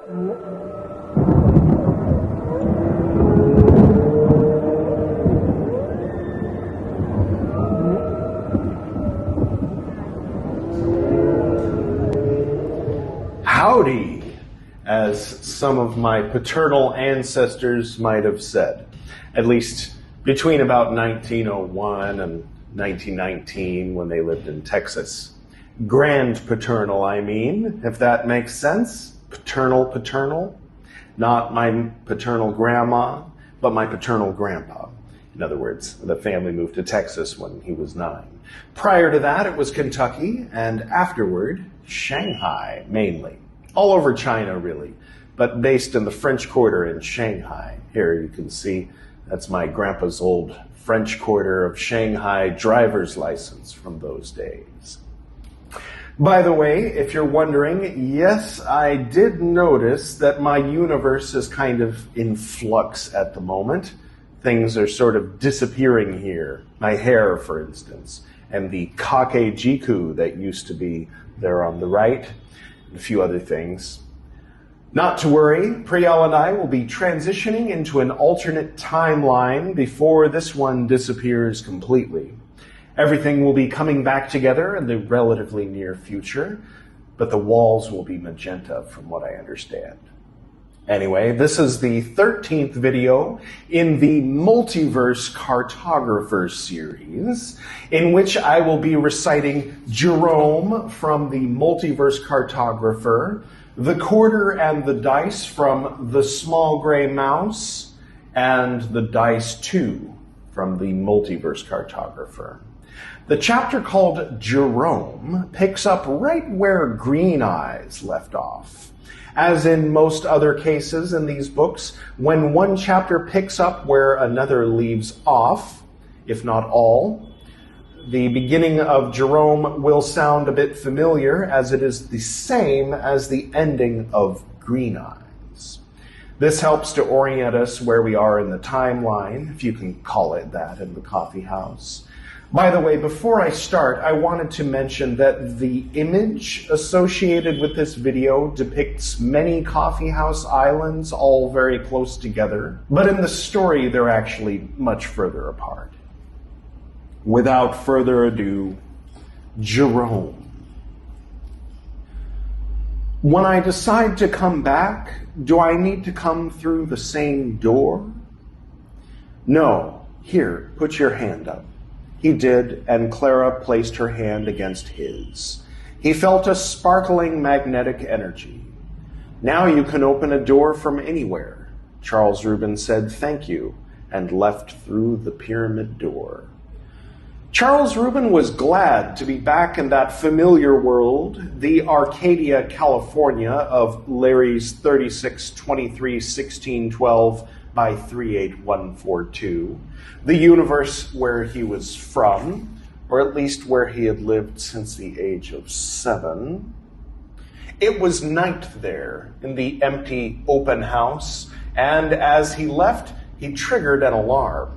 Howdy, as some of my paternal ancestors might have said, at least between about 1901 and 1919 when they lived in Texas. Grand paternal, I mean, if that makes sense. Paternal. Not my paternal grandma, but my paternal grandpa. In other words, the family moved to Texas when he was 9. Prior to that, it was Kentucky, and afterward, Shanghai, mainly. All over China, really, but based in the French Quarter in Shanghai. Here you can see that's my grandpa's old French Quarter of Shanghai driver's license from those days. By the way, if you're wondering, yes, I did notice that my universe is kind of in flux at the moment. Things are sort of disappearing here. My hair, for instance, and the Kakejiku that used to be there on the right, and a few other things. Not to worry, Priyal and I will be transitioning into an alternate timeline before this one disappears completely. Everything will be coming back together in the relatively near future, but the walls will be magenta from what I understand. Anyway, this is the 13th video in the Multiverse Cartographer series, in which I will be reciting Jerome from the Multiverse Cartographer, the quarter and the dice from the Small Gray Mouse, and the dice 2 from the Multiverse Cartographer. The chapter called Jerome picks up right where Green Eyes left off. As in most other cases in these books, when one chapter picks up where another leaves off, if not all, the beginning of Jerome will sound a bit familiar, as it is the same as the ending of Green Eyes. This helps to orient us where we are in the timeline, if you can call it that, in the Coffeehouse. By the way, before I start, I wanted to mention that the image associated with this video depicts many coffeehouse islands all very close together, but in the story they're actually much further apart. Without further ado, Jerome. When I decide to come back, do I need to come through the same door? No. Here, put your hand up. He did, and Clara placed her hand against his. He felt a sparkling magnetic energy. Now you can open a door from anywhere. Charles Reuben said thank you and left through the pyramid door. Charles Reuben was glad to be back in that familiar world, the Arcadia, California of Larry's 3623-1612 by 38142, the universe where he was from, or at least where he had lived since the age of 7. It was night there in the empty open house, and as he left, he triggered an alarm.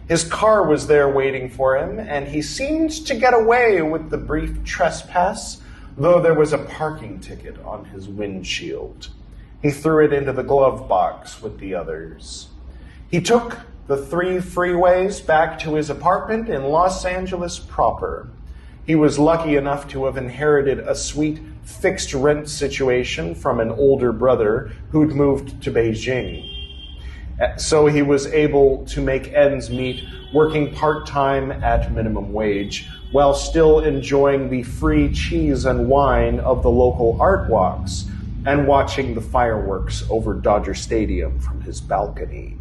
His car was there waiting for him, and he seemed to get away with the brief trespass, though there was a parking ticket on his windshield. He threw it into the glove box with the others. He took the 3 freeways back to his apartment in Los Angeles proper. He was lucky enough to have inherited a sweet fixed rent situation from an older brother who'd moved to Beijing. So he was able to make ends meet working part-time at minimum wage while still enjoying the free cheese and wine of the local art walks and watching the fireworks over Dodger Stadium from his balcony.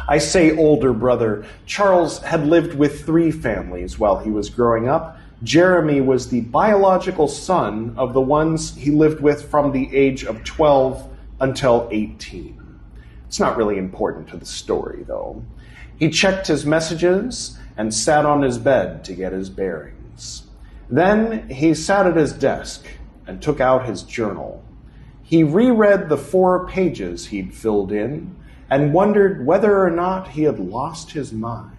I say older brother. Charles had lived with 3 families while he was growing up. Jeremy was the biological son of the ones he lived with from the age of 12 until 18. It's not really important to the story, though. He checked his messages and sat on his bed to get his bearings. Then he sat at his desk and took out his journal. He reread the 4 pages he'd filled in and wondered whether or not he had lost his mind.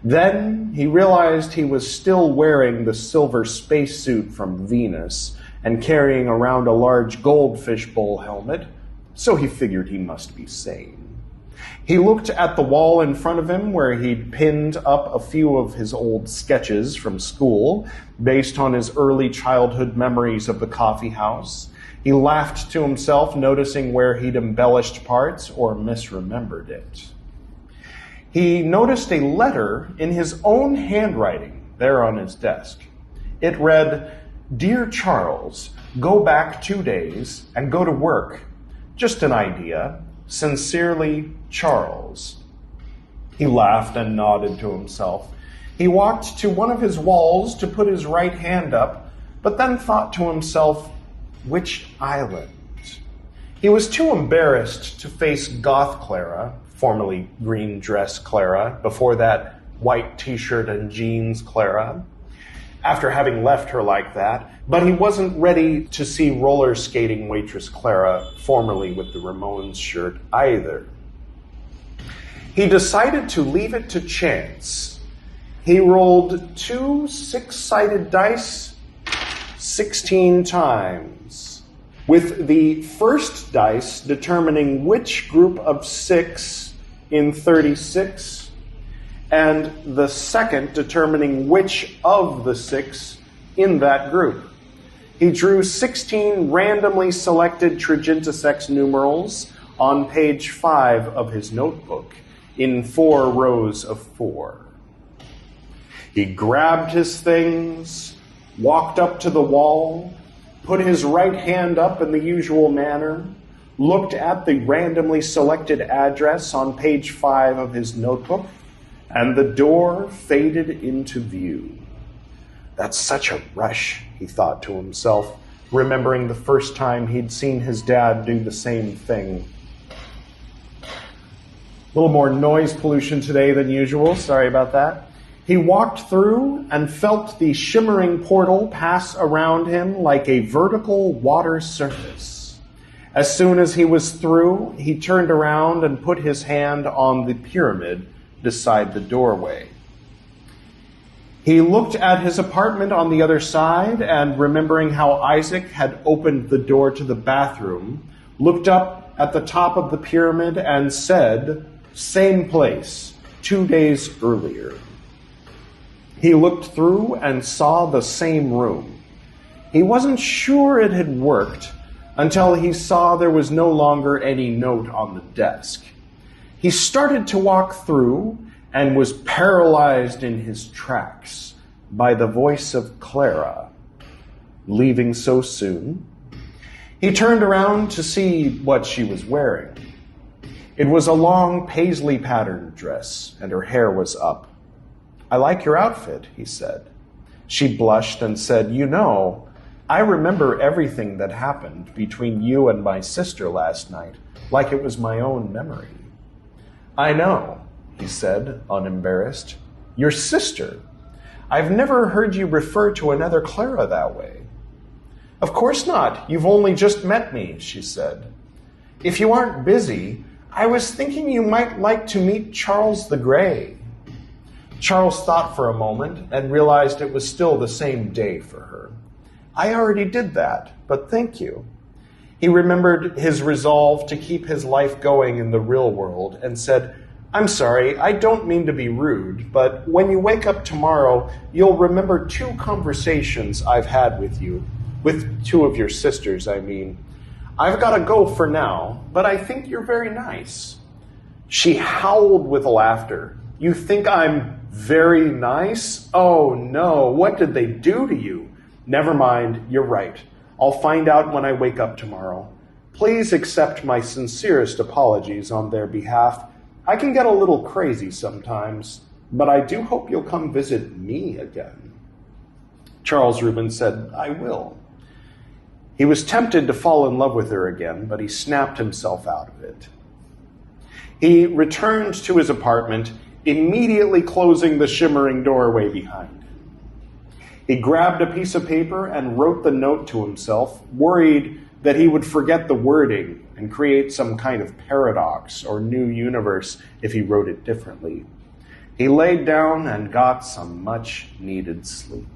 Then he realized he was still wearing the silver spacesuit from Venus and carrying around a large goldfish bowl helmet, so he figured he must be sane. He looked at the wall in front of him where he'd pinned up a few of his old sketches from school based on his early childhood memories of the coffeehouse. He laughed to himself, noticing where he'd embellished parts or misremembered it. He noticed a letter in his own handwriting there on his desk. It read, "Dear Charles, go back 2 days and go to work. Just an idea. Sincerely, Charles." He laughed and nodded to himself. He walked to one of his walls to put his right hand up, but then thought to himself, which island? He was too embarrassed to face goth Clara, formerly green dress Clara, before that white t-shirt and jeans Clara, after having left her like that, but he wasn't ready to see roller skating waitress Clara, formerly with the Ramones shirt, either. He decided to leave it to chance. He rolled 2 six-sided dice 16 times, with the first dice determining which group of 6 in 36, and the second determining which of the 6 in that group. He drew 16 randomly selected trigintisex numerals on page 5 of his notebook in 4 rows of 4. He grabbed his things, walked up to the wall, put his right hand up in the usual manner, looked at the randomly selected address on page 5 of his notebook, and the door faded into view. That's such a rush, he thought to himself, remembering the first time he'd seen his dad do the same thing. A little more noise pollution today than usual, sorry about that. He walked through and felt the shimmering portal pass around him like a vertical water surface. As soon as he was through, he turned around and put his hand on the pyramid beside the doorway. He looked at his apartment on the other side and, remembering how Isaac had opened the door to the bathroom, looked up at the top of the pyramid and said, "Same place, 2 days earlier." He looked through and saw the same room. He wasn't sure it had worked until he saw there was no longer any note on the desk. He started to walk through and was paralyzed in his tracks by the voice of Clara. Leaving so soon? He turned around to see what she was wearing. It was a long paisley-patterned dress, and her hair was up. "I like your outfit," he said. She blushed and said, "You know, I remember everything that happened between you and my sister last night, like it was my own memory." "I know," he said, unembarrassed. "Your sister? I've never heard you refer to another Clara that way." "Of course not. You've only just met me," she said. "If you aren't busy, I was thinking you might like to meet Charles the Grey." Charles thought for a moment and realized it was still the same day for her. "I already did that, but thank you." He remembered his resolve to keep his life going in the real world and said, "I'm sorry, I don't mean to be rude, but when you wake up tomorrow, you'll remember 2 conversations I've had with you. With 2 of your sisters, I mean. I've got to go for now, but I think you're very nice." She howled with laughter. "You think I'm very nice? Oh no, what did they do to you?" "Never mind, you're right. I'll find out when I wake up tomorrow. Please accept my sincerest apologies on their behalf. I can get a little crazy sometimes, but I do hope you'll come visit me again." Charles Reuben said, "I will." He was tempted to fall in love with her again, but he snapped himself out of it. He returned to his apartment, immediately closing the shimmering doorway behind him. He grabbed a piece of paper and wrote the note to himself, worried that he would forget the wording and create some kind of paradox or new universe if he wrote it differently. He laid down and got some much-needed sleep.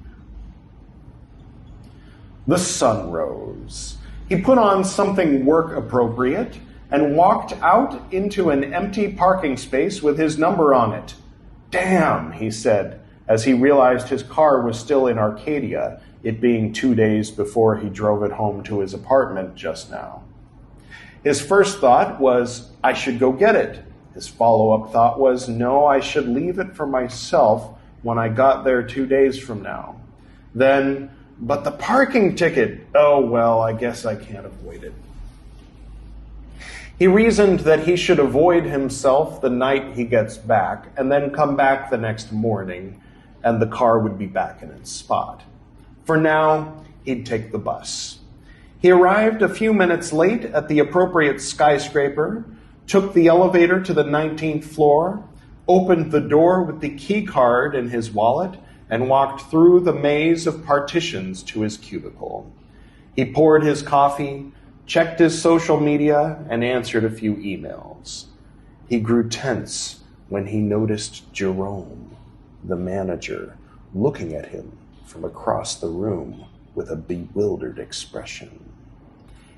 The sun rose. He put on something work-appropriate and walked out into an empty parking space with his number on it. "Damn," he said, as he realized his car was still in Arcadia, it being 2 days before he drove it home to his apartment just now. His first thought was, I should go get it. His follow-up thought was, no, I should leave it for myself when I got there 2 days from now. Then, but the parking ticket, oh well, I guess I can't avoid it. He reasoned that he should avoid himself the night he gets back, and then come back the next morning, and the car would be back in its spot. For now, he'd take the bus. He arrived a few minutes late at the appropriate skyscraper, took the elevator to the 19th floor, opened the door with the key card in his wallet, and walked through the maze of partitions to his cubicle. He poured his coffee, checked his social media, and answered a few emails. He grew tense when he noticed Jerome, the manager, looking at him from across the room with a bewildered expression.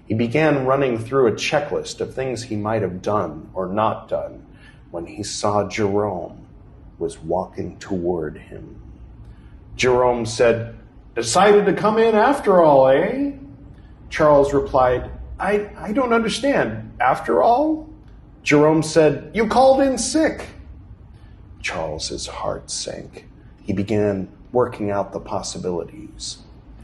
He began running through a checklist of things he might have done or not done when he saw Jerome was walking toward him. Jerome said, "Decided to come in after all, eh?" Charles replied, I don't understand. After all? Jerome said, "You called in sick." Charles's heart sank. He began working out the possibilities.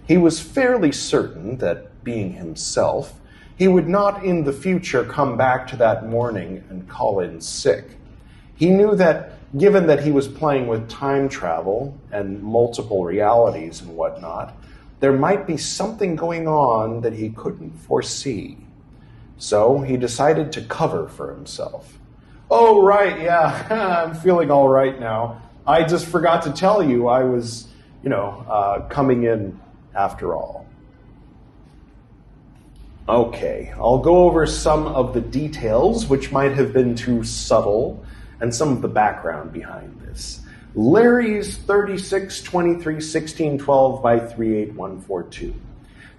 He was fairly certain that, being himself, he would not in the future come back to that morning and call in sick. He knew that, given that he was playing with time travel and multiple realities and whatnot, there might be something going on that he couldn't foresee. So he decided to cover for himself. "Oh, right, yeah, I'm feeling all right now. I just forgot to tell you I was, coming in after all." Okay, I'll go over some of the details which might have been too subtle and some of the background behind this. Larry's 36231612 by 38142.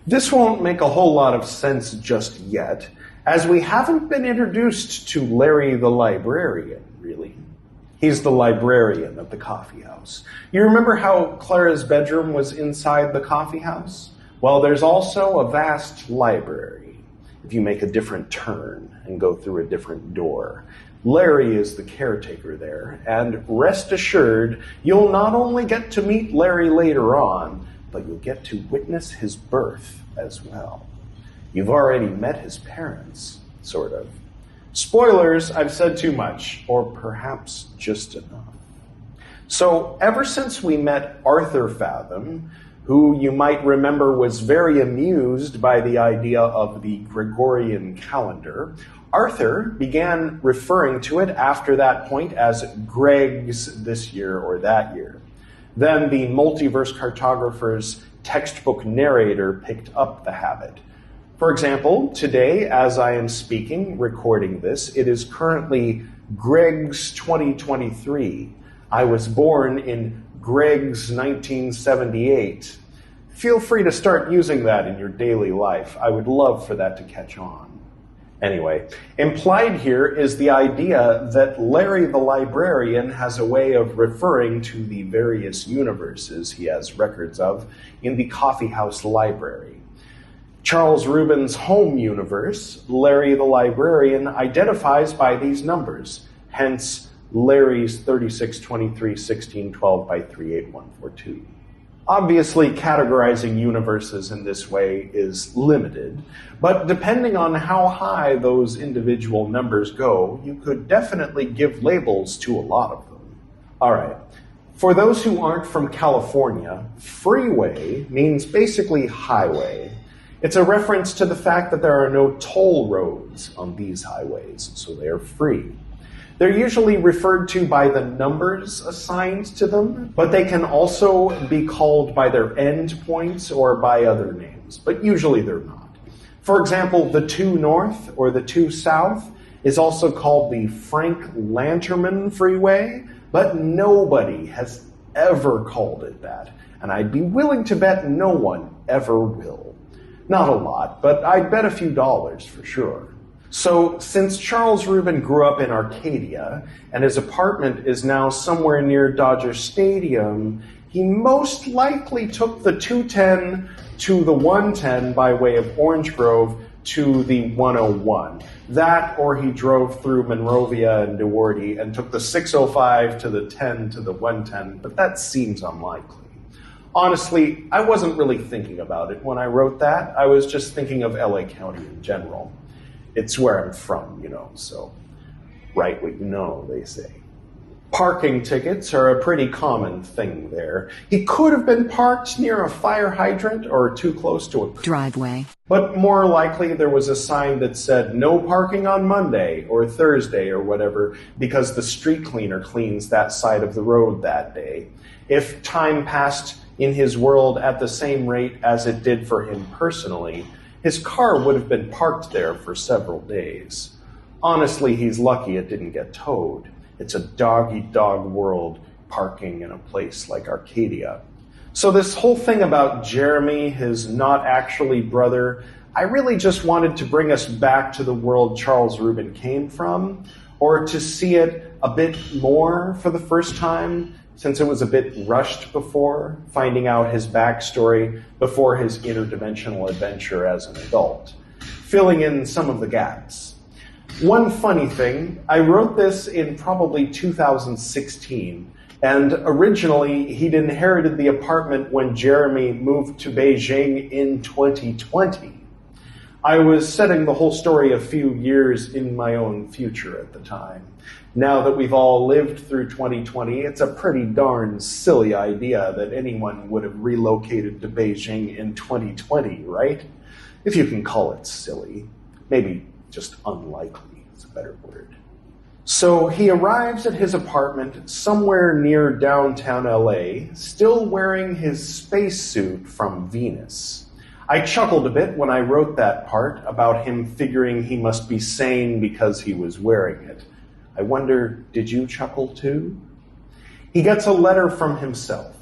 This won't make a whole lot of sense just yet, as we haven't been introduced to Larry the librarian, really. He's the librarian of the Coffeehouse. You remember how Clara's bedroom was inside the Coffeehouse? Well, there's also a vast library, if you make a different turn and go through a different door. Larry is the caretaker there, and rest assured, you'll not only get to meet Larry later on, but you'll get to witness his birth as well. You've already met his parents, sort of. Spoilers, I've said too much, or perhaps just enough. So, ever since we met Arthur Fathom, who you might remember was very amused by the idea of the Gregorian calendar, Arthur began referring to it after that point as Greg's this year or that year. Then the Multiverse Cartographer's textbook narrator picked up the habit. For example, today, as I am speaking, recording this, it is currently Greg's 2023. I was born in Greg's 1978. Feel free to start using that in your daily life. I would love for that to catch on. Anyway, implied here is the idea that Larry the librarian has a way of referring to the various universes he has records of in the Coffeehouse library. Charles Reuben's home universe, Larry the librarian identifies by these numbers, hence Larry's 36231612 by 38142. Obviously, categorizing universes in this way is limited, but depending on how high those individual numbers go, you could definitely give labels to a lot of them. All right, for those who aren't from California, freeway means basically highway. It's a reference to the fact that there are no toll roads on these highways, so they are free. They're usually referred to by the numbers assigned to them, but they can also be called by their endpoints or by other names, but usually they're not. For example, the 2 North or the 2 South is also called the Frank Lanterman Freeway, but nobody has ever called it that, and I'd be willing to bet no one ever will. Not a lot, but I'd bet a few dollars for sure. So, since Charles Reuben grew up in Arcadia, and his apartment is now somewhere near Dodger Stadium, he most likely took the 210 to the 110 by way of Orange Grove to the 101. That, or he drove through Monrovia and Duarte and took the 605 to the 10 to the 110, but that seems unlikely. Honestly, I wasn't really thinking about it when I wrote that. I was just thinking of LA County in general. It's where I'm from, so write what you know, they say. Parking tickets are a pretty common thing there. He could have been parked near a fire hydrant or too close to a driveway. But more likely there was a sign that said no parking on Monday or Thursday or whatever because the street cleaner cleans that side of the road that day. If time passed in his world at the same rate as it did for him personally, his car would have been parked there for several days. Honestly, he's lucky it didn't get towed. It's a dog-eat-dog world parking in a place like Arcadia. So this whole thing about Jeremy, his not-actually brother, I really just wanted to bring us back to the world Charles Reuben came from, or to see it a bit more for the first time, since it was a bit rushed before, finding out his backstory before his interdimensional adventure as an adult, filling in some of the gaps. One funny thing, I wrote this in probably 2016, and originally he'd inherited the apartment when Jeremy moved to Beijing in 2020. I was setting the whole story a few years in my own future at the time. Now that we've all lived through 2020, it's a pretty darn silly idea that anyone would have relocated to Beijing in 2020, right? If you can call it silly. Maybe just unlikely is a better word. So he arrives at his apartment somewhere near downtown LA, still wearing his spacesuit from Venus. I chuckled a bit when I wrote that part about him figuring he must be sane because he was wearing it. I wonder, did you chuckle too? He gets a letter from himself.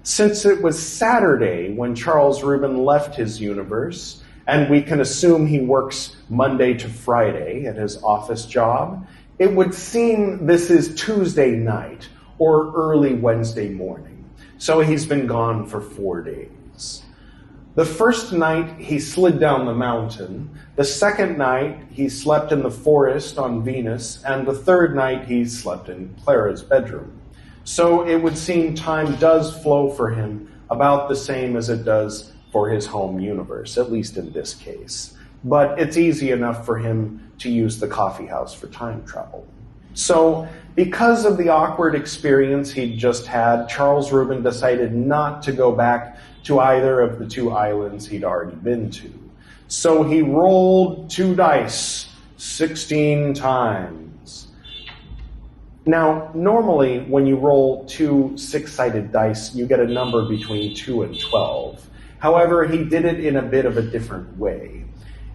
Since it was Saturday when Charles Reuben left his universe, and we can assume he works Monday to Friday at his office job, it would seem this is Tuesday night or early Wednesday morning. So he's been gone for 4 days. The first night he slid down the mountain, the second night he slept in the forest on Venus, and the third night he slept in Clara's bedroom. So it would seem time does flow for him about the same as it does for his home universe, at least in this case. But it's easy enough for him to use the Coffeehouse for time travel. So, because of the awkward experience he'd just had, Charles Reuben decided not to go back to either of the 2 islands he'd already been to. So he rolled 2 dice 16 times. Now, normally when you roll 2 6-sided dice, you get a number between 2 and 12. However, he did it in a bit of a different way.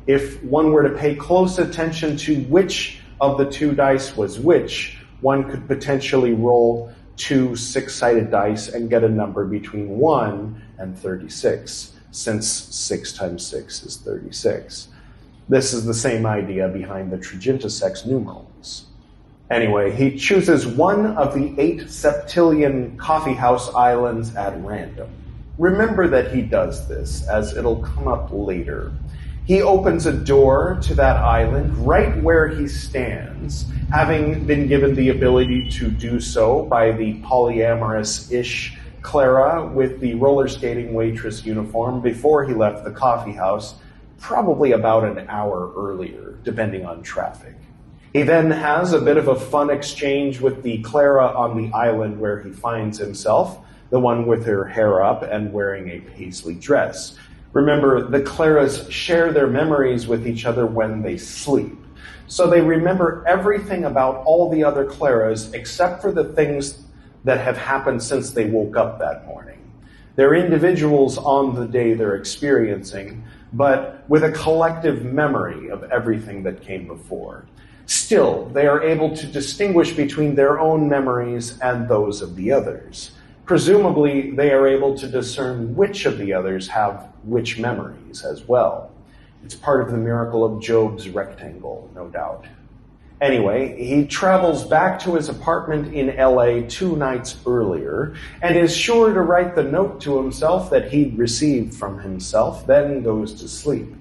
If one were to pay close attention to which of the 2 dice was which, one could potentially roll 2 6-sided dice and get a number between 1 and 36, since 6 times 6 is 36. This is the same idea behind the Trigintisex numerals. Anyway, he chooses one of the 8 septillion Coffeehouse islands at random. Remember that he does this, as it'll come up later. He opens a door to that island right where he stands, having been given the ability to do so by the polyamorous-ish Clara with the roller skating waitress uniform before he left the Coffeehouse, probably about an hour earlier, depending on traffic. He then has a bit of a fun exchange with the Clara on the island where he finds himself, the one with her hair up and wearing a paisley dress. Remember, the Claras share their memories with each other when they sleep. So they remember everything about all the other Claras except for the things that have happened since they woke up that morning. They're individuals on the day they're experiencing, but with a collective memory of everything that came before. Still, they are able to distinguish between their own memories and those of the others. Presumably, they are able to discern which of the others have which memories as well. It's part of the miracle of Jobe's rectangle, no doubt. Anyway, he travels back to his apartment in LA 2 nights earlier and is sure to write the note to himself that he'd received from himself, then goes to sleep.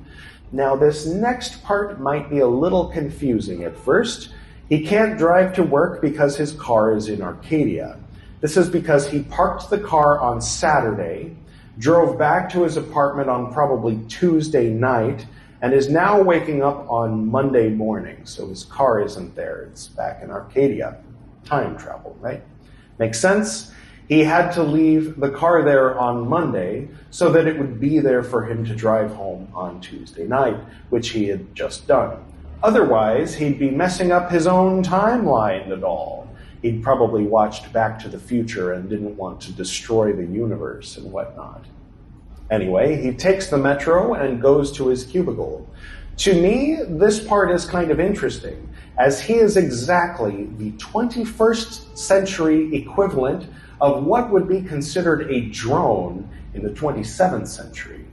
Now, this next part might be a little confusing at first. He can't drive to work because his car is in Arcadia. This is because he parked the car on Saturday, drove back to his apartment on probably Tuesday night, and is now waking up on Monday morning, so his car isn't there. It's back in Arcadia. Time travel, right? Makes sense? He had to leave the car there on Monday so that it would be there for him to drive home on Tuesday night, which he had just done. Otherwise, he'd be messing up his own timeline and all. He'd probably watched Back to the Future and didn't want to destroy the universe and whatnot. Anyway, he takes the metro and goes to his cubicle. To me, this part is kind of interesting, as he is exactly the 21st century equivalent of what would be considered a drone in the 27th century.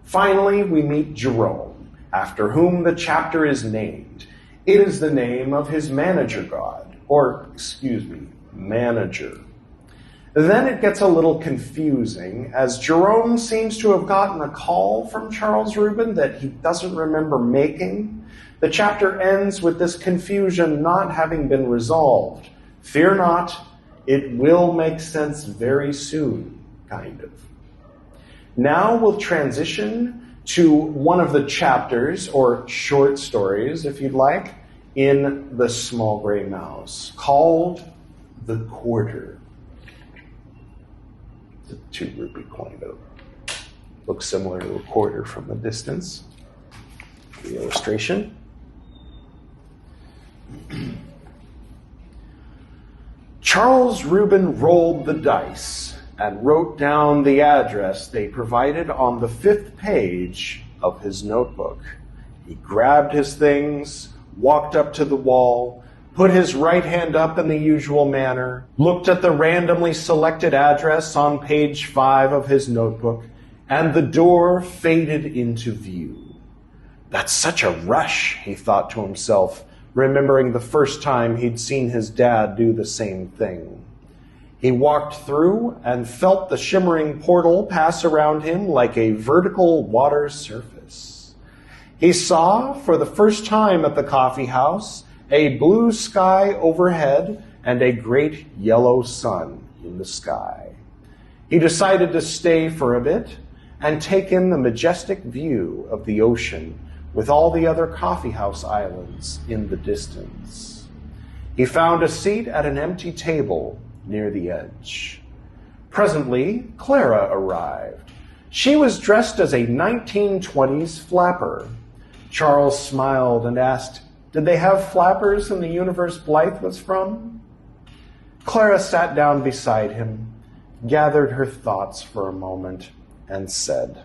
Finally, we meet Jerome, after whom the chapter is named. It is the name of his manager god, manager. Then it gets a little confusing, as Jerome seems to have gotten a call from Charles Reuben that he doesn't remember making. The chapter ends with this confusion not having been resolved. Fear not, it will make sense very soon, kind of. Now we'll transition to one of the chapters, or short stories, if you'd like, in The Small Gray Mouse, called The Quarter. It's a 2 rupee coin note. Looks similar to a quarter from a distance. The illustration. Charles Reuben rolled the dice and wrote down the address they provided on the 5th page of his notebook. He grabbed his things, walked up to the wall, put his right hand up in the usual manner, looked at the randomly selected address on page 5 of his notebook, and the door faded into view. That's such a rush, he thought to himself, remembering the first time he'd seen his dad do the same thing. He walked through and felt the shimmering portal pass around him like a vertical water surface. He saw, for the first time at the Coffeehouse, a blue sky overhead and a great yellow sun in the sky. He decided to stay for a bit and take in the majestic view of the ocean with all the other coffeehouse islands in the distance. He found a seat at an empty table near the edge. Presently, Clara arrived. She was dressed as a 1920s flapper. Charles smiled and asked, "Did they have flappers in the universe Blythe was from?" Clara sat down beside him, gathered her thoughts for a moment, and said,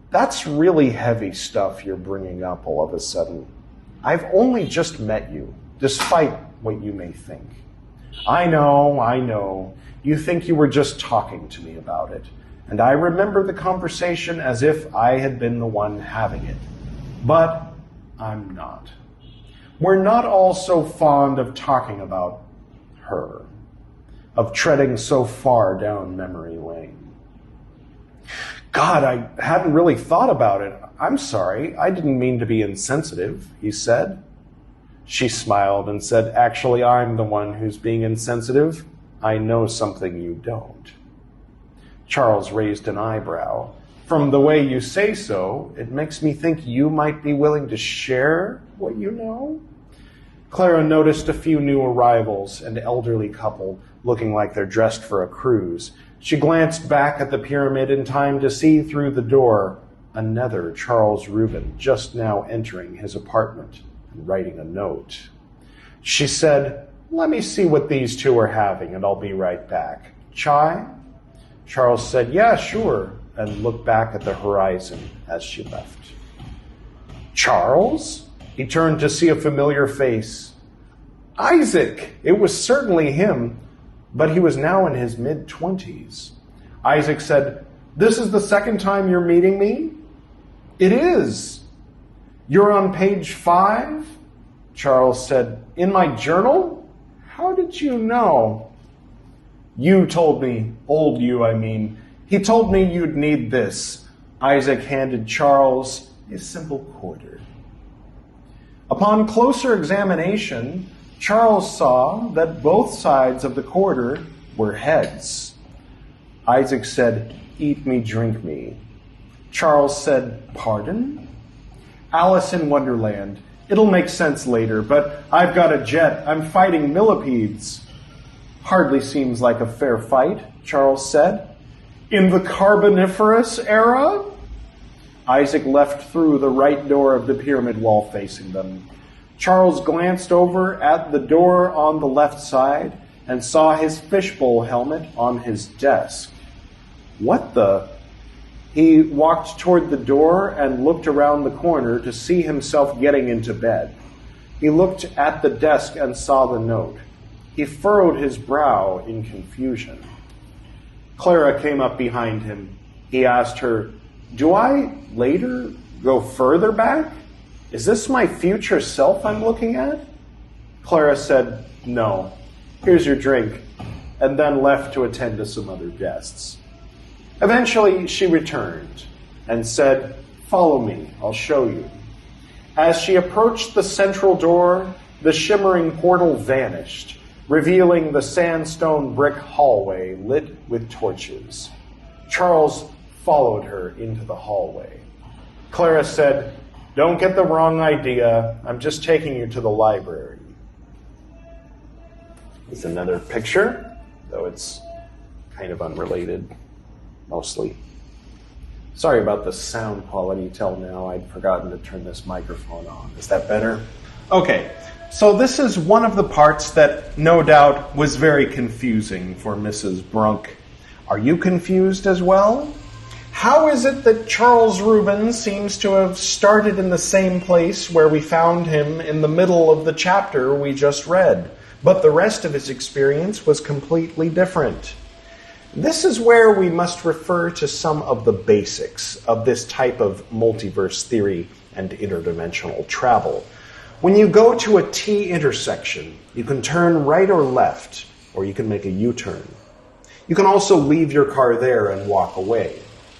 "That's really heavy stuff you're bringing up all of a sudden. I've only just met you, despite what you may think. I know. You think you were just talking to me about it, and I remember the conversation as if I had been the one having it. But I'm not. We're not all so fond of talking about her, of treading so far down memory lane." "God, I hadn't really thought about it. I'm sorry. I didn't mean to be insensitive," he said. She smiled and said, "Actually, I'm the one who's being insensitive. I know something you don't." Charles raised an eyebrow. "From the way you say so, it makes me think you might be willing to share what you know." Clara noticed a few new arrivals, an elderly couple looking like they're dressed for a cruise. She glanced back at the pyramid in time to see through the door another Charles Reuben just now entering his apartment and writing a note. She said, "Let me see what these two are having, and I'll be right back. Chai?" Charles said, "Yeah, sure," and looked back at the horizon as she left. "Charles?" He turned to see a familiar face. "Isaac!" It was certainly him. but he was now in his mid-20s. Isaac said, "This is the second time you're meeting me?" "It is." "You're on page 5? Charles said, "In my journal? How did you know?" "You told me, old you, I mean. He told me you'd need this." Isaac handed Charles a simple quarter. Upon closer examination, Charles saw that both sides of the quarter were heads. Isaac said, "Eat me, drink me." Charles said, "Pardon?" "Alice in Wonderland. It'll make sense later, but I've got a jet. I'm fighting millipedes." "Hardly seems like a fair fight," Charles said. "In the Carboniferous era?" Isaac left through the right door of the pyramid wall facing them. Charles glanced over at the door on the left side and saw his fishbowl helmet on his desk. "What the?" He walked toward the door and looked around the corner to see himself getting into bed. He looked at the desk and saw the note. He furrowed his brow in confusion. Clara came up behind him. He asked her, "Do I later go further back? Is this my future self I'm looking at?" Clara said, "No. Here's your drink," and then left to attend to some other guests. Eventually, she returned and said, "Follow me, I'll show you." As she approached the central door, the shimmering portal vanished, revealing the sandstone brick hallway lit with torches. Charles followed her into the hallway. Clara said, "Don't get the wrong idea. I'm just taking you to the library." Here's another picture, though it's kind of unrelated, mostly. Sorry about the sound quality till now. I'd forgotten to turn this microphone on. Is that better? Okay, so this is one of the parts that no doubt was very confusing for Mrs. Brunk. Are you confused as well? How is it that Charles Reuben seems to have started in the same place where we found him in the middle of the chapter we just read, but the rest of his experience was completely different? This is where we must refer to some of the basics of this type of multiverse theory and interdimensional travel. When you go to a T intersection, you can turn right or left, or you can make a U-turn. You can also leave your car there and walk away.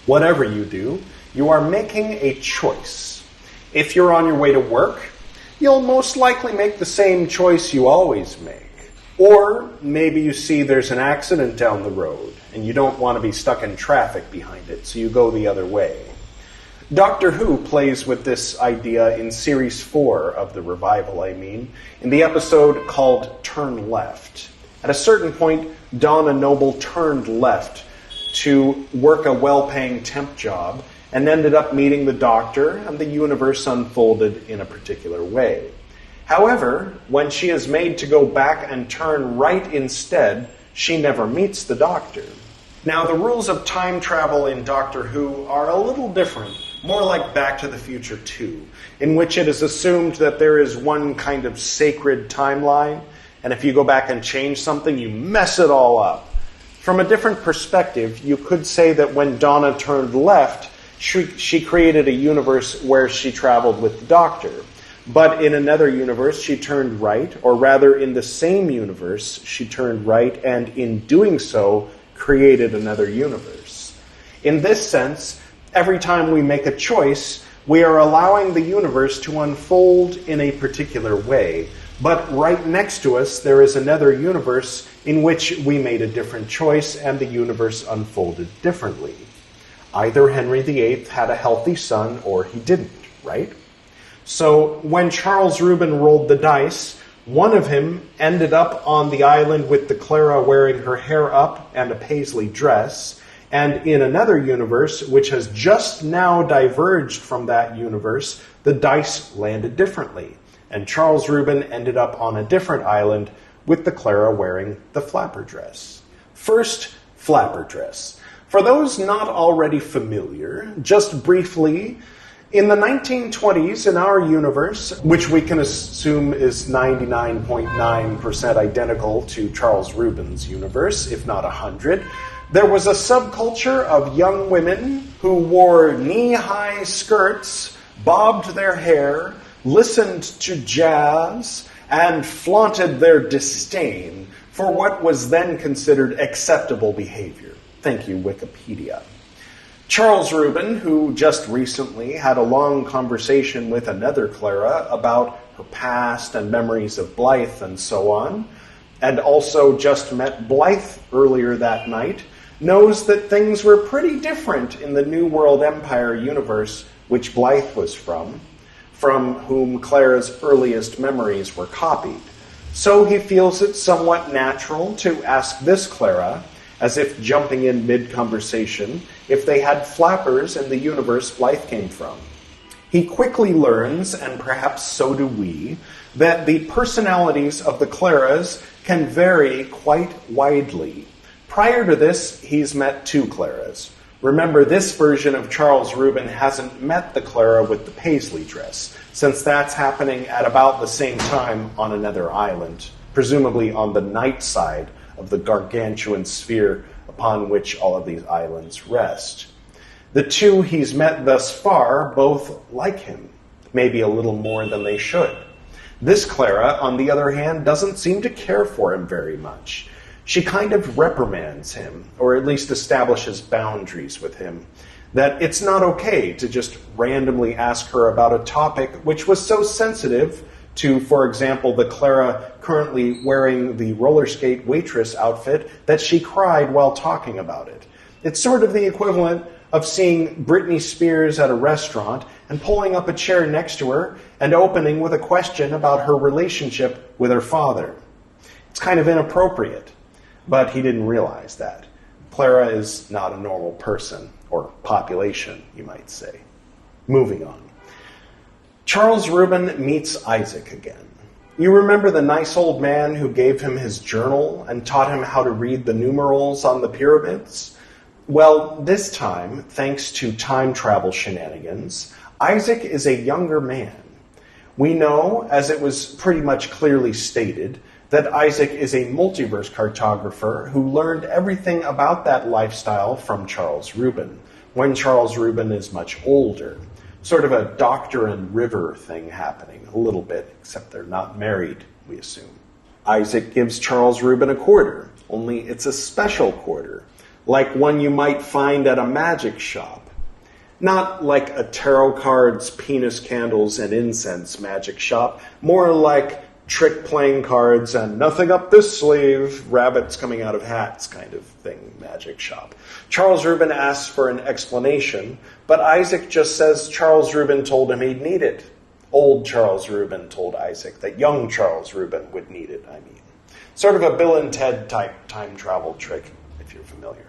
Whatever you do, you are making a choice. If you're on your way to work, you'll most likely make the same choice you always make. Or maybe you see there's an accident down the road and you don't want to be stuck in traffic behind it, so you go the other way. Doctor Who plays with this idea in Series 4 of the revival, in the episode called Turn Left. At a certain point, Donna Noble turned left to work a well-paying temp job and ended up meeting the Doctor, and the universe unfolded in a particular way. However, when she is made to go back and turn right instead, she never meets the Doctor. Now, the rules of time travel in Doctor Who are a little different, more like Back to the Future 2, in which it is assumed that there is one kind of sacred timeline, and if you go back and change something, you mess it all up. From a different perspective, you could say that when Donna turned left, she created a universe where she traveled with the Doctor. But in another universe, she turned right, or rather in the same universe, she turned right, and in doing so, created another universe. In this sense, every time we make a choice, we are allowing the universe to unfold in a particular way. But right next to us, there is another universe in which we made a different choice and the universe unfolded differently. Either Henry VIII had a healthy son or he didn't, right? So when Charles Reuben rolled the dice, one of him ended up on the island with the Clara wearing her hair up and a paisley dress, and in another universe, which has just now diverged from that universe, the dice landed differently, and Charles Reuben ended up on a different island with the Clara wearing the flapper dress. First, flapper dress. For those not already familiar, just briefly, In the 1920s, in our universe, which we can assume is 99.9% identical to Charles Reuben's universe, if not 100, there was a subculture of young women who wore knee-high skirts, bobbed their hair, listened to jazz, and flaunted their disdain for what was then considered acceptable behavior. Thank you, Wikipedia. Charles Reuben, who just recently had a long conversation with another Clara about her past and memories of Blythe and so on, and also just met Blythe earlier that night, knows that things were pretty different in the New World Empire universe which Blythe was from whom Clara's earliest memories were copied. So he feels it somewhat natural to ask this Clara, as if jumping in mid-conversation, if they had flappers in the universe Blythe came from. He quickly learns, and perhaps so do we, that the personalities of the Claras can vary quite widely. Prior to this, he's met two Claras. Remember, this version of Charles Reuben hasn't met the Clara with the paisley dress, since that's happening at about the same time on another island, presumably on the night side of the gargantuan sphere upon which all of these islands rest. The two he's met thus far both like him, maybe a little more than they should. This Clara, on the other hand, doesn't seem to care for him very much. She kind of reprimands him, or at least establishes boundaries with him, that it's not okay to just randomly ask her about a topic which was so sensitive to, for example, the Clara currently wearing the roller skate waitress outfit that she cried while talking about it. It's sort of the equivalent of seeing Britney Spears at a restaurant and pulling up a chair next to her and opening with a question about her relationship with her father. It's kind of inappropriate, but he didn't realize that. Clara is not a normal person, or population, you might say. Moving on. Charles Reuben meets Isaac again. You remember the nice old man who gave him his journal and taught him how to read the numerals on the pyramids? Well, this time, thanks to time travel shenanigans, Isaac is a younger man. We know, as it was pretty much clearly stated, that Isaac is a multiverse cartographer who learned everything about that lifestyle from Charles Reuben, when Charles Reuben is much older. Sort of a Doctor and River thing happening, a little bit, except they're not married, we assume. Isaac gives Charles Reuben a quarter, only it's a special quarter, like one you might find at a magic shop. Not like a tarot cards, penis candles, and incense magic shop, more like trick playing cards and nothing up this sleeve, rabbits coming out of hats kind of thing magic shop. Charles Reuben asks for an explanation, but Isaac just says Charles Reuben told him he'd need it. Old Charles Reuben told Isaac that young Charles Reuben would need it, Sort of a Bill and Ted type time travel trick, if you're familiar.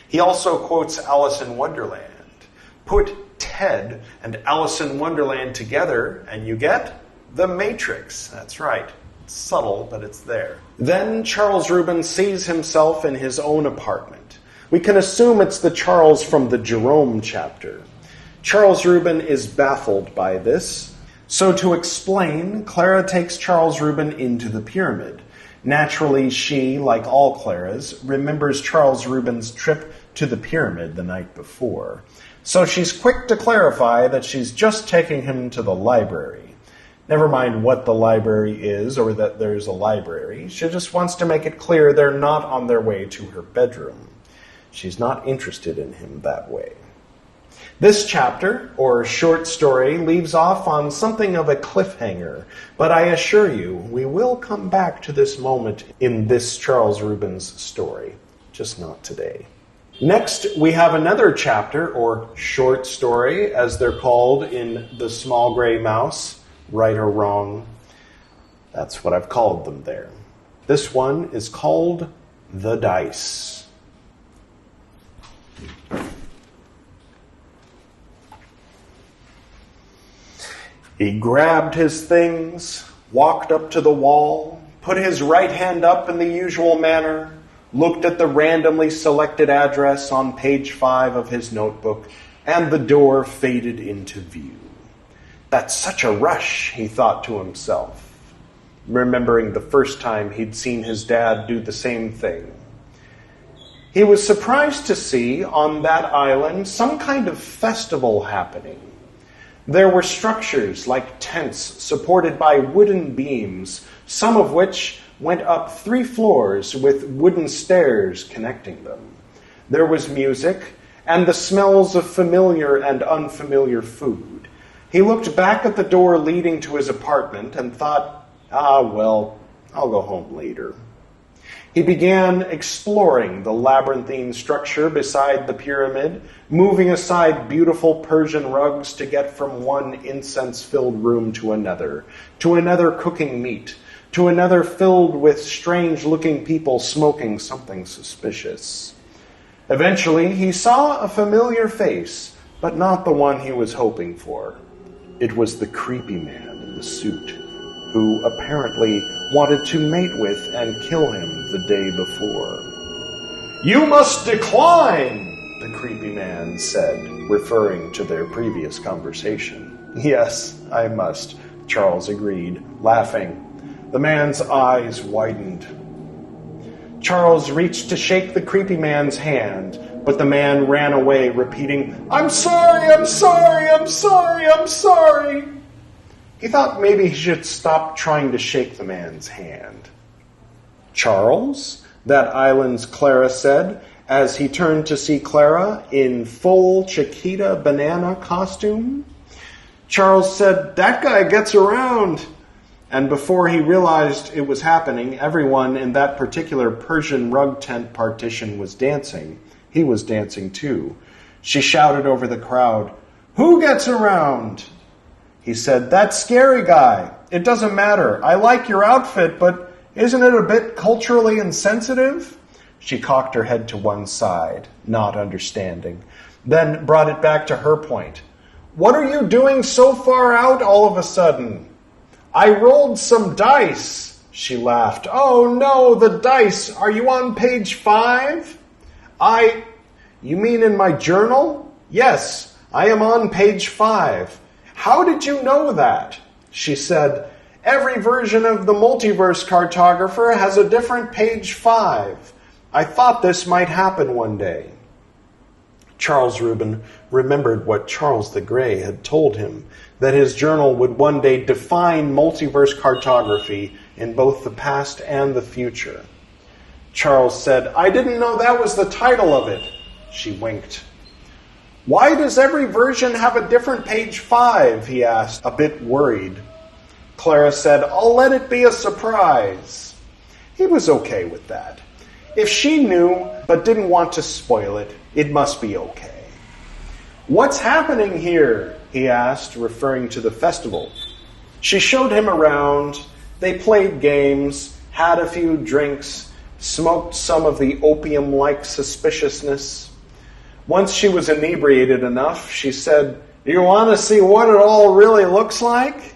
He also quotes Alice in Wonderland. Put Ted and Alice in Wonderland together and you get The Matrix. That's right. It's subtle, but it's there. Then Charles Reuben sees himself in his own apartment. We can assume it's the Charles from the Jerome chapter. Charles Reuben is baffled by this. So to explain, Clara takes Charles Reuben into the pyramid. Naturally, she, like all Claras, remembers Charles Reuben's trip to the pyramid the night before. So she's quick to clarify that she's just taking him to the library. Never mind what the library is or that there's a library. She just wants to make it clear they're not on their way to her bedroom. She's not interested in him that way. This chapter, or short story, leaves off on something of a cliffhanger, but I assure you, we will come back to this moment in this Charles Reuben's story, just not today. Next, we have another chapter, or short story, as they're called in The Small Gray Mouse. Right or wrong, that's what I've called them there. This one is called The Dice. He grabbed his things, walked up to the wall, put his right hand up in the usual manner, looked at the randomly selected address on page 5 of his notebook, and the door faded into view. That's such a rush, he thought to himself, remembering the first time he'd seen his dad do the same thing. He was surprised to see on that island some kind of festival happening. There were structures like tents supported by wooden beams, some of which went up 3 floors with wooden stairs connecting them. There was music and the smells of familiar and unfamiliar food. He looked back at the door leading to his apartment and thought, well, I'll go home later. He began exploring the labyrinthine structure beside the pyramid, moving aside beautiful Persian rugs to get from one incense-filled room to another cooking meat, to another filled with strange-looking people smoking something suspicious. Eventually, he saw a familiar face, but not the one he was hoping for. It was the creepy man in the suit, who apparently wanted to mate with and kill him the day before. "You must decline," the creepy man said, referring to their previous conversation. "Yes, I must," Charles agreed, laughing. The man's eyes widened. Charles reached to shake the creepy man's hand, but the man ran away, repeating, "I'm sorry, I'm sorry, I'm sorry, I'm sorry." He thought maybe he should stop trying to shake the man's hand. "Charles?" that island's Clara said, as he turned to see Clara in full Chiquita banana costume. Charles said, "That guy gets around." And before he realized it was happening, everyone in that particular Persian rug tent partition was dancing. He was dancing too. She shouted over the crowd, "Who gets around?" He said, "That scary guy. It doesn't matter. I like your outfit, but isn't it a bit culturally insensitive?" She cocked her head to one side, not understanding, then brought it back to her point. "What are you doing so far out all of a sudden?" "I rolled some dice," she laughed. "Oh no, the dice. Are you on page 5? You mean in my journal?" "Yes, I am on page 5. "How did you know that?" She said, "Every version of the Multiverse Cartographer has a different page 5. I thought this might happen one day." Charles Reuben remembered what Charles the Grey had told him, that his journal would one day define multiverse cartography in both the past and the future. Charles said, "I didn't know that was the title of it." She winked. "Why does every version have a different page 5? He asked, a bit worried. Clara said, "I'll let it be a surprise." He was okay with that. If she knew but didn't want to spoil it, it must be okay. "What's happening here?" he asked, referring to the festival. She showed him around. They played games, had a few drinks, smoked some of the opium-like suspiciousness. Once she was inebriated enough, she said, "Do you want to see what it all really looks like?"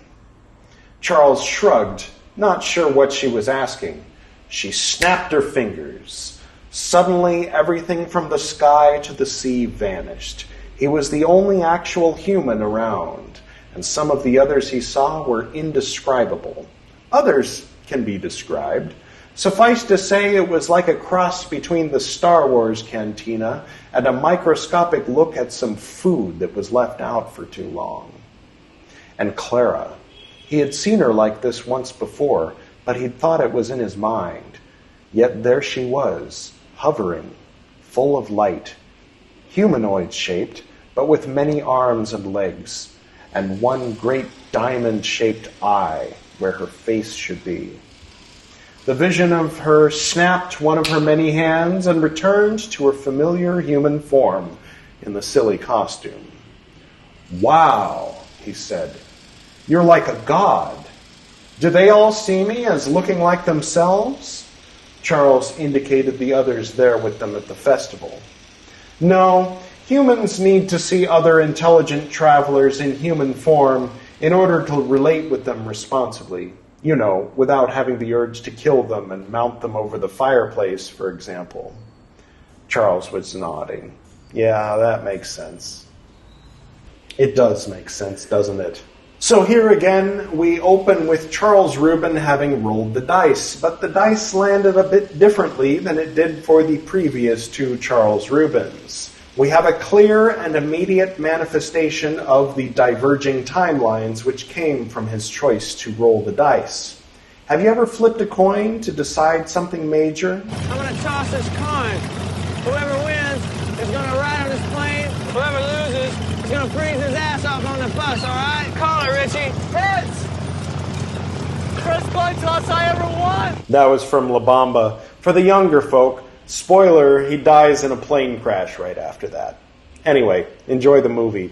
Charles shrugged, not sure what she was asking. She snapped her fingers. Suddenly, everything from the sky to the sea vanished. He was the only actual human around, and some of the others he saw were indescribable. Others can be described. Suffice to say, it was like a cross between the Star Wars cantina and a microscopic look at some food that was left out for too long. And Clara. He had seen her like this once before, but he'd thought it was in his mind. Yet there she was, hovering, full of light, humanoid-shaped, but with many arms and legs, and one great diamond-shaped eye where her face should be. The vision of her snapped one of her many hands and returned to her familiar human form in the silly costume. "Wow," he said, "you're like a god. Do they all see me as looking like themselves?" Charles indicated the others there with them at the festival. "No, humans need to see other intelligent travelers in human form in order to relate with them responsibly. You know, without having the urge to kill them and mount them over the fireplace, for example." Charles was nodding. "Yeah, that makes sense." It does make sense, doesn't it? So here again, we open with Charles Reuben having rolled the dice, but the dice landed a bit differently than it did for the previous two Charles Reubens. We have a clear and immediate manifestation of the diverging timelines which came from his choice to roll the dice. Have you ever flipped a coin to decide something major? I'm going to toss this coin. Whoever wins is going to ride on this plane. Whoever loses is going to freeze his ass off on the bus, all right? Call it, Richie. Heads! First coin toss I ever won! That was from La Bamba. For the younger folk, spoiler, he dies in a plane crash right after that. Anyway, enjoy the movie.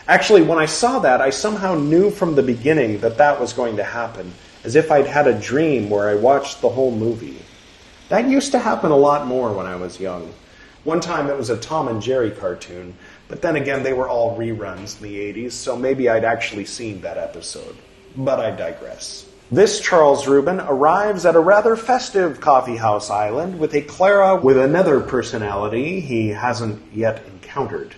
Actually, when I saw that, I somehow knew from the beginning that that was going to happen, as if I'd had a dream where I watched the whole movie. That used to happen a lot more when I was young. One time it was a Tom and Jerry cartoon, but then again they were all reruns in the 80s, so maybe I'd actually seen that episode. But I digress. This Charles Reuben arrives at a rather festive coffeehouse island with a Clara with another personality he hasn't yet encountered.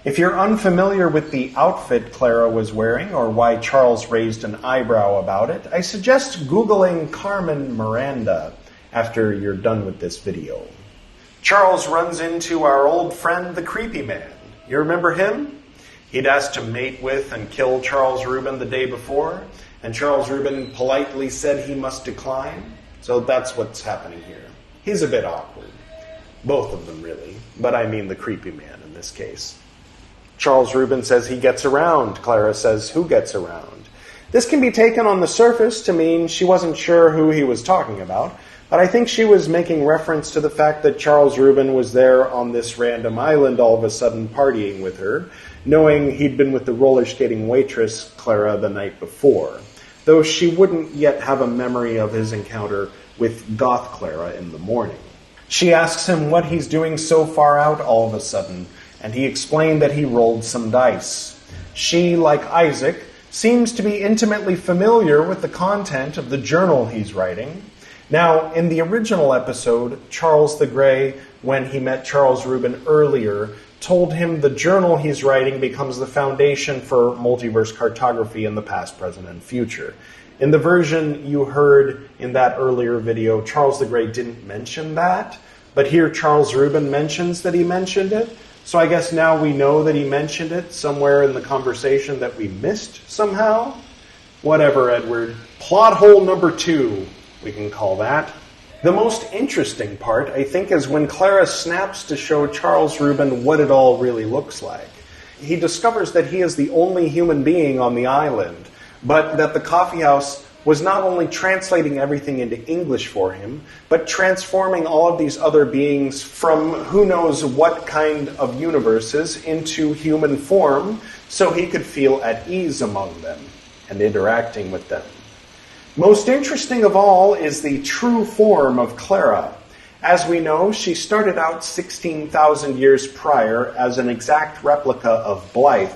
If you're unfamiliar with the outfit Clara was wearing or why Charles raised an eyebrow about it, I suggest Googling Carmen Miranda after you're done with this video. Charles runs into our old friend, the Creepy Man. You remember him? He'd asked to mate with and kill Charles Reuben the day before, and Charles Reuben politely said he must decline. So that's what's happening here. He's a bit awkward. Both of them, really. But I mean the Creepy Man in this case. Charles Reuben says he gets around. Clara says, who gets around? This can be taken on the surface to mean she wasn't sure who he was talking about, but I think she was making reference to the fact that Charles Reuben was there on this random island all of a sudden partying with her, knowing he'd been with the roller skating waitress, Clara, the night before, though she wouldn't yet have a memory of his encounter with goth Clara in the morning. She asks him what he's doing so far out all of a sudden, and he explained that he rolled some dice. She, like Isaac, seems to be intimately familiar with the content of the journal he's writing. Now, in the original episode, Charles the Grey, when he met Charles Reuben earlier, told him the journal he's writing becomes the foundation for multiverse cartography in the past, present, and future. In the version you heard in that earlier video, Charles the Grey didn't mention that, but here Charles Reuben mentions that he mentioned it. So I guess now we know that he mentioned it somewhere in the conversation that we missed somehow. Whatever, Edward. Plot hole number 2, we can call that. The most interesting part, I think, is when Clara snaps to show Charles Reuben what it all really looks like. He discovers that he is the only human being on the island, but that the coffeehouse was not only translating everything into English for him, but transforming all of these other beings from who knows what kind of universes into human form so he could feel at ease among them and interacting with them. Most interesting of all is the true form of Clara. As we know, she started out 16,000 years prior as an exact replica of Blythe,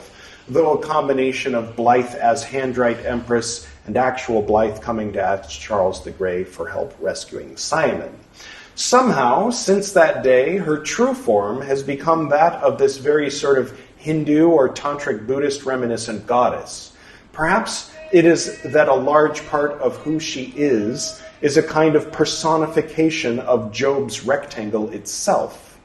though a combination of Blythe-as-Handrite-Empress and actual Blythe coming to ask Charles the Grey for help rescuing Simon. Somehow, since that day, her true form has become that of this very sort of Hindu or Tantric Buddhist reminiscent goddess. Perhaps it is that a large part of who she is a kind of personification of Jobe's rectangle itself.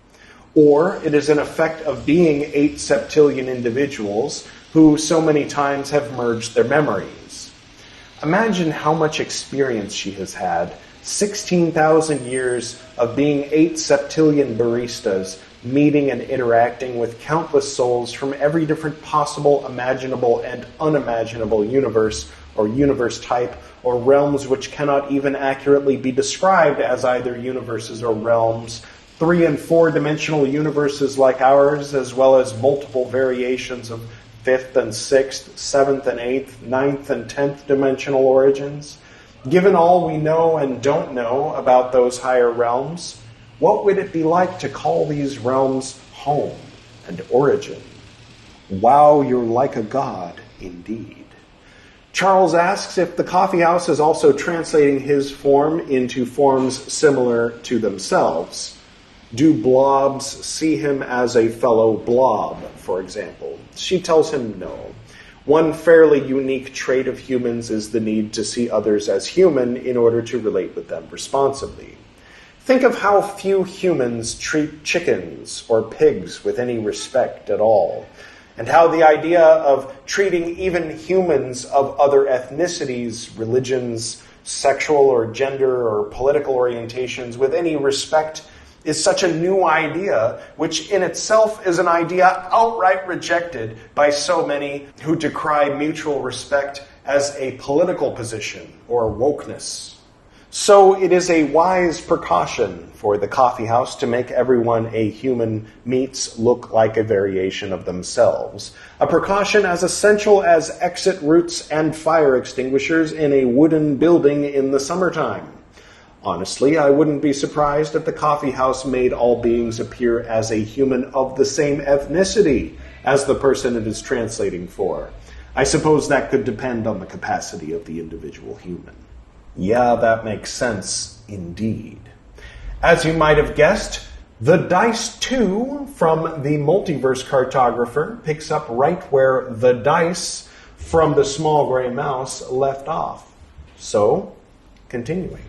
Or it is an effect of being 8 septillion individuals who so many times have merged their memories. Imagine how much experience she has had, 16,000 years of being 8 septillion baristas, meeting and interacting with countless souls from every different possible, imaginable, and unimaginable universe or universe type, or realms which cannot even accurately be described as either universes or realms, 3- and 4-dimensional universes like ours, as well as multiple variations of 5th and 6th, 7th and 8th, 9th and 10th dimensional origins. Given all we know and don't know about those higher realms, what would it be like to call these realms home and origin? Wow, you're like a god indeed. Charles asks if the coffeehouse is also translating his form into forms similar to themselves. Do blobs see him as a fellow blob, for example? She tells him no. One fairly unique trait of humans is the need to see others as human in order to relate with them responsibly. Think of how few humans treat chickens or pigs with any respect at all, and how the idea of treating even humans of other ethnicities, religions, sexual or gender or political orientations with any respect is such a new idea, which in itself is an idea outright rejected by so many who decry mutual respect as a political position or wokeness. So it is a wise precaution for the coffeehouse to make everyone a human meets look like a variation of themselves. A precaution as essential as exit routes and fire extinguishers in a wooden building in the summertime. Honestly, I wouldn't be surprised if the coffeehouse made all beings appear as a human of the same ethnicity as the person it is translating for. I suppose that could depend on the capacity of the individual human. Yeah, that makes sense indeed. As you might have guessed, the dice 2 from the Multiverse Cartographer picks up right where the dice from the small gray mouse left off. So, continuing.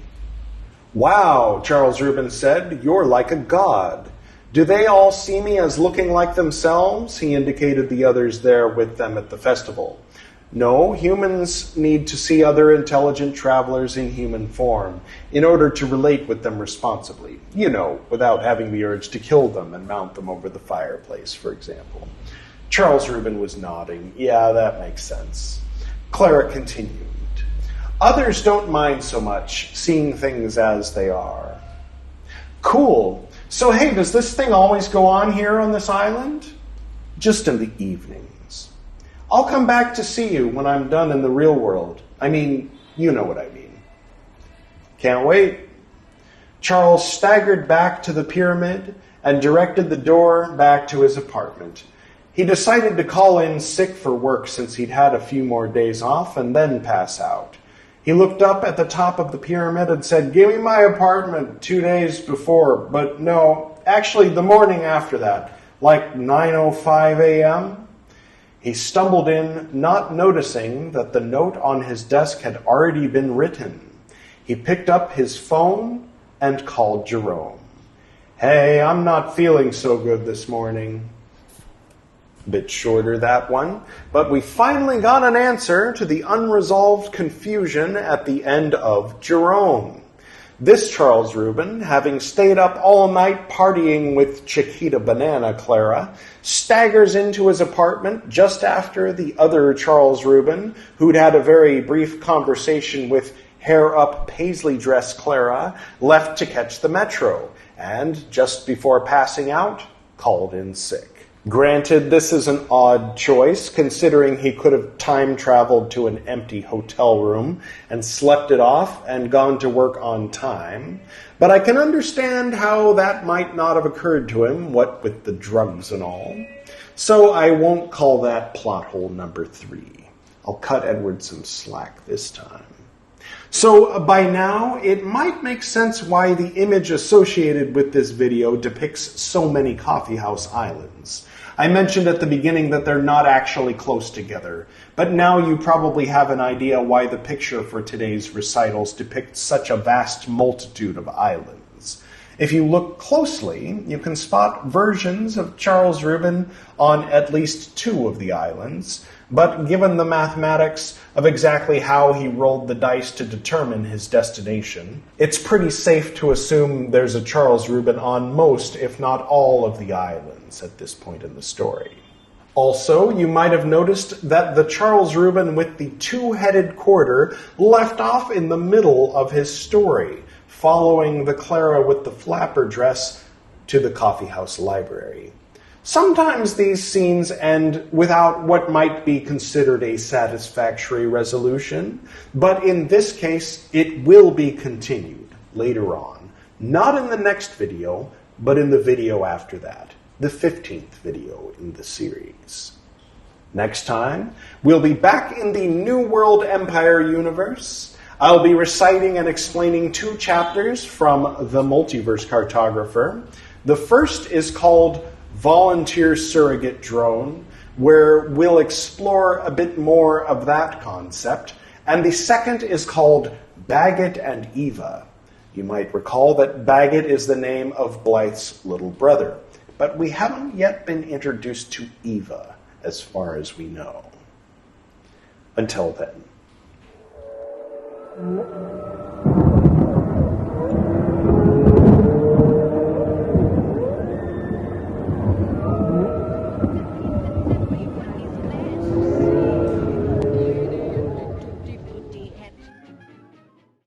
Wow, Charles Reuben said, you're like a god. Do they all see me as looking like themselves? He indicated the others there with them at the festival. No, humans need to see other intelligent travelers in human form in order to relate with them responsibly. You know, without having the urge to kill them and mount them over the fireplace, for example. Charles Reuben was nodding. Yeah, that makes sense. Clara continued. Others don't mind so much seeing things as they are. Cool. So hey, does this thing always go on here on this island? Just in the evenings. I'll come back to see you when I'm done in the real world. I mean, you know what I mean. Can't wait. Charles staggered back to the pyramid and directed the door back to his apartment. He decided to call in sick for work since he'd had a few more days off and then pass out. He looked up at the top of the pyramid and said, "Give me my apartment 2 days before, but no, actually the morning after that, like 9:05 a.m. He stumbled in, not noticing that the note on his desk had already been written. He picked up his phone and called Jerome. Hey, I'm not feeling so good this morning. Bit shorter, that one, but we finally got an answer to the unresolved confusion at the end of Jerome. This Charles Reuben, having stayed up all night partying with Chiquita Banana Clara, staggers into his apartment just after the other Charles Reuben, who'd had a very brief conversation with hair-up paisley dress Clara, left to catch the metro, and just before passing out, called in sick. Granted, this is an odd choice, considering he could have time-traveled to an empty hotel room and slept it off and gone to work on time, but I can understand how that might not have occurred to him, what with the drugs and all. So I won't call that plot hole number 3. I'll cut Edward some slack this time. So by now, it might make sense why the image associated with this video depicts so many coffeehouse islands. I mentioned at the beginning that they're not actually close together, but now you probably have an idea why the picture for today's recitals depicts such a vast multitude of islands. If you look closely, you can spot versions of Charles Reuben on at least 2 of the islands, but given the mathematics of exactly how he rolled the dice to determine his destination, it's pretty safe to assume there's a Charles Reuben on most, if not all, of the islands at this point in the story. Also, you might have noticed that the Charles Reuben with the 2-headed quarter left off in the middle of his story, following the Clara with the flapper dress to the coffeehouse library. Sometimes these scenes end without what might be considered a satisfactory resolution, but in this case, it will be continued later on. Not in the next video, but in the video after that, the 15th video in the series. Next time, we'll be back in the New World Empire universe. I'll be reciting and explaining 2 chapters from the Multiverse Cartographer. The first is called Volunteer Surrogate Drone, where we'll explore a bit more of that concept. And the second is called Baggett and Eva. You might recall that Baggett is the name of Blythe's little brother, but we haven't yet been introduced to Eva, as far as we know. Until then.